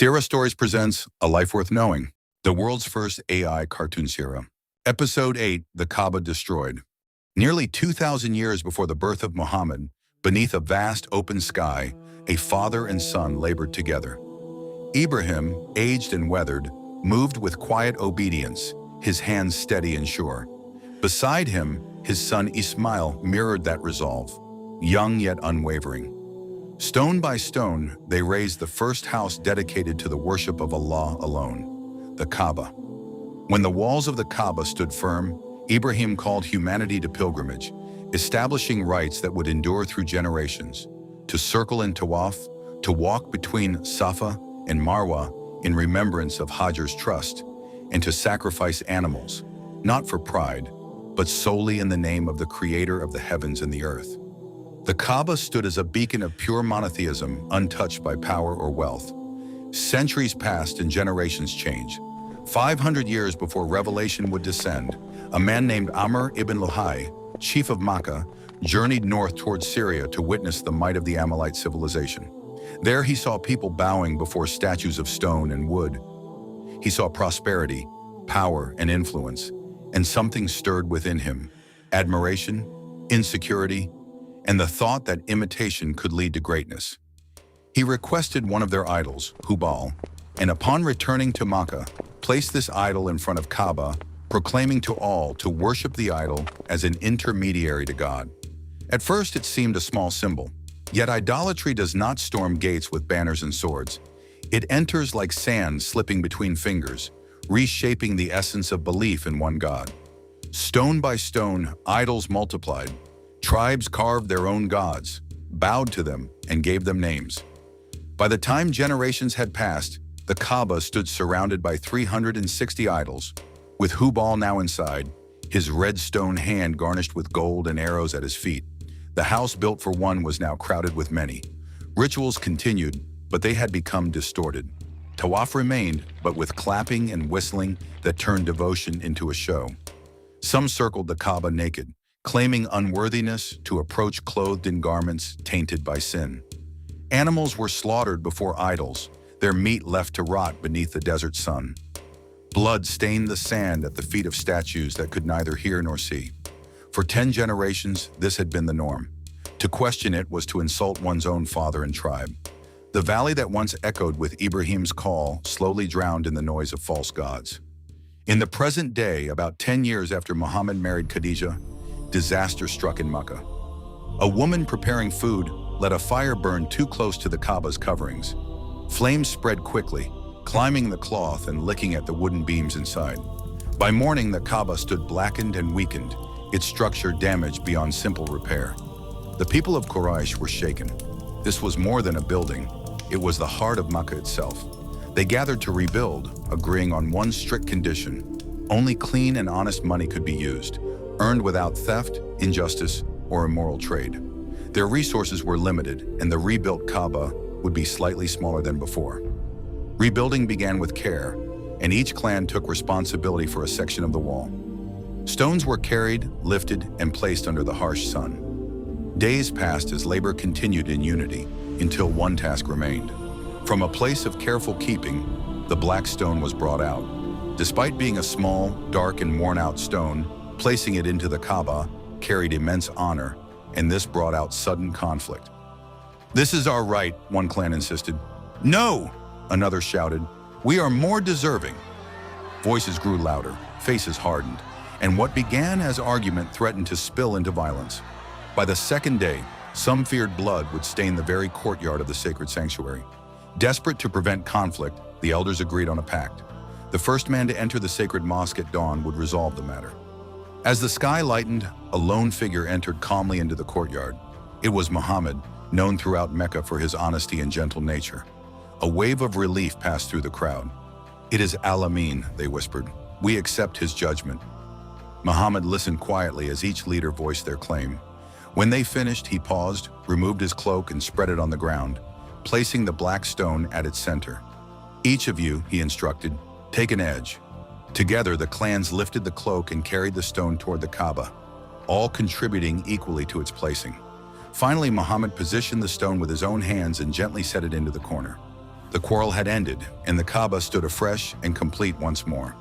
Seerah Stories presents A Life Worth Knowing, the world's first AI cartoon Seerah. Episode 8, The Kaaba Destroyed. Nearly 2,000 years before the birth of Muhammad, beneath a vast open sky, a father and son labored together. Ibrahim, aged and weathered, moved with quiet obedience, his hands steady and sure. Beside him, his son Ismail mirrored that resolve, young yet unwavering. Stone by stone, they raised the first house dedicated to the worship of Allah alone, the Kaaba. When the walls of the Kaaba stood firm, Ibrahim called humanity to pilgrimage, establishing rites that would endure through generations, to circle in Tawaf, to walk between Safa and Marwa in remembrance of Hajar's trust, and to sacrifice animals, not for pride, but solely in the name of the Creator of the heavens and the earth. The Kaaba stood as a beacon of pure monotheism, untouched by power or wealth. Centuries passed and generations changed. 500 years before revelation would descend, a man named Amr ibn Luhay, chief of Makkah, journeyed north towards Syria to witness the might of the Amalite civilization. There he saw people bowing before statues of stone and wood. He saw prosperity, power, and influence, and something stirred within him: admiration, insecurity, and the thought that imitation could lead to greatness. He requested one of their idols, Hubal, and upon returning to Makkah, placed this idol in front of Kaaba, proclaiming to all to worship the idol as an intermediary to God. At first it seemed a small symbol, yet idolatry does not storm gates with banners and swords. It enters like sand slipping between fingers, reshaping the essence of belief in one God. Stone by stone, idols multiplied. Tribes carved their own gods, bowed to them, and gave them names. By the time generations had passed, the Kaaba stood surrounded by 360 idols, with Hubal now inside, his red stone hand garnished with gold and arrows at his feet. The house built for one was now crowded with many. Rituals continued, but they had become distorted. Tawaf remained, but with clapping and whistling that turned devotion into a show. Some circled the Kaaba naked, claiming unworthiness to approach clothed in garments tainted by sin. Animals were slaughtered before idols, their meat left to rot beneath the desert sun. Blood stained the sand at the feet of statues that could neither hear nor see. For 10 generations, this had been the norm. To question it was to insult one's own father and tribe. The valley that once echoed with Ibrahim's call slowly drowned in the noise of false gods. In the present day, about 10 years after Muhammad married Khadijah, disaster struck in Makkah. A woman preparing food let a fire burn too close to the Kaaba's coverings. Flames spread quickly, climbing the cloth and licking at the wooden beams inside. By morning, the Kaaba stood blackened and weakened, its structure damaged beyond simple repair. The people of Quraysh were shaken. This was more than a building. It was the heart of Makkah itself. They gathered to rebuild, agreeing on one strict condition: only clean and honest money could be used, earned without theft, injustice, or immoral trade. Their resources were limited, and the rebuilt Kaaba would be slightly smaller than before. Rebuilding began with care, and each clan took responsibility for a section of the wall. Stones were carried, lifted, and placed under the harsh sun. Days passed as labor continued in unity, until one task remained. From a place of careful keeping, the black stone was brought out. Despite being a small, dark, and worn-out stone, placing it into the Kaaba carried immense honor, and this brought out sudden conflict. "This is our right," one clan insisted. "No!" another shouted. "We are more deserving." Voices grew louder, faces hardened, and what began as argument threatened to spill into violence. By the second day, some feared blood would stain the very courtyard of the sacred sanctuary. Desperate to prevent conflict, the elders agreed on a pact. The first man to enter the sacred mosque at dawn would resolve the matter. As the sky lightened, a lone figure entered calmly into the courtyard. It was Muhammad, known throughout Mecca for his honesty and gentle nature. A wave of relief passed through the crowd. "It is Al-Amin," they whispered. "We accept his judgment." Muhammad listened quietly as each leader voiced their claim. When they finished, he paused, removed his cloak, and spread it on the ground, placing the black stone at its center. "Each of you," he instructed, "take an edge." Together, the clans lifted the cloak and carried the stone toward the Kaaba, all contributing equally to its placing. Finally, Muhammad positioned the stone with his own hands and gently set it into the corner. The quarrel had ended, and the Kaaba stood afresh and complete once more.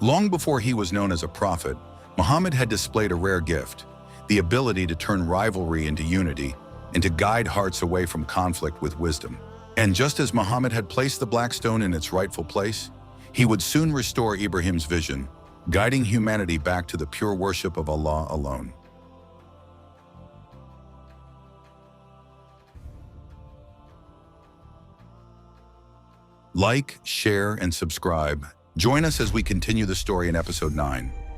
Long before he was known as a prophet, Muhammad had displayed a rare gift, the ability to turn rivalry into unity and to guide hearts away from conflict with wisdom. And just as Muhammad had placed the black stone in its rightful place, he would soon restore Ibrahim's vision, guiding humanity back to the pure worship of Allah alone. Like, share, and subscribe. Join us as we continue the story in episode 9.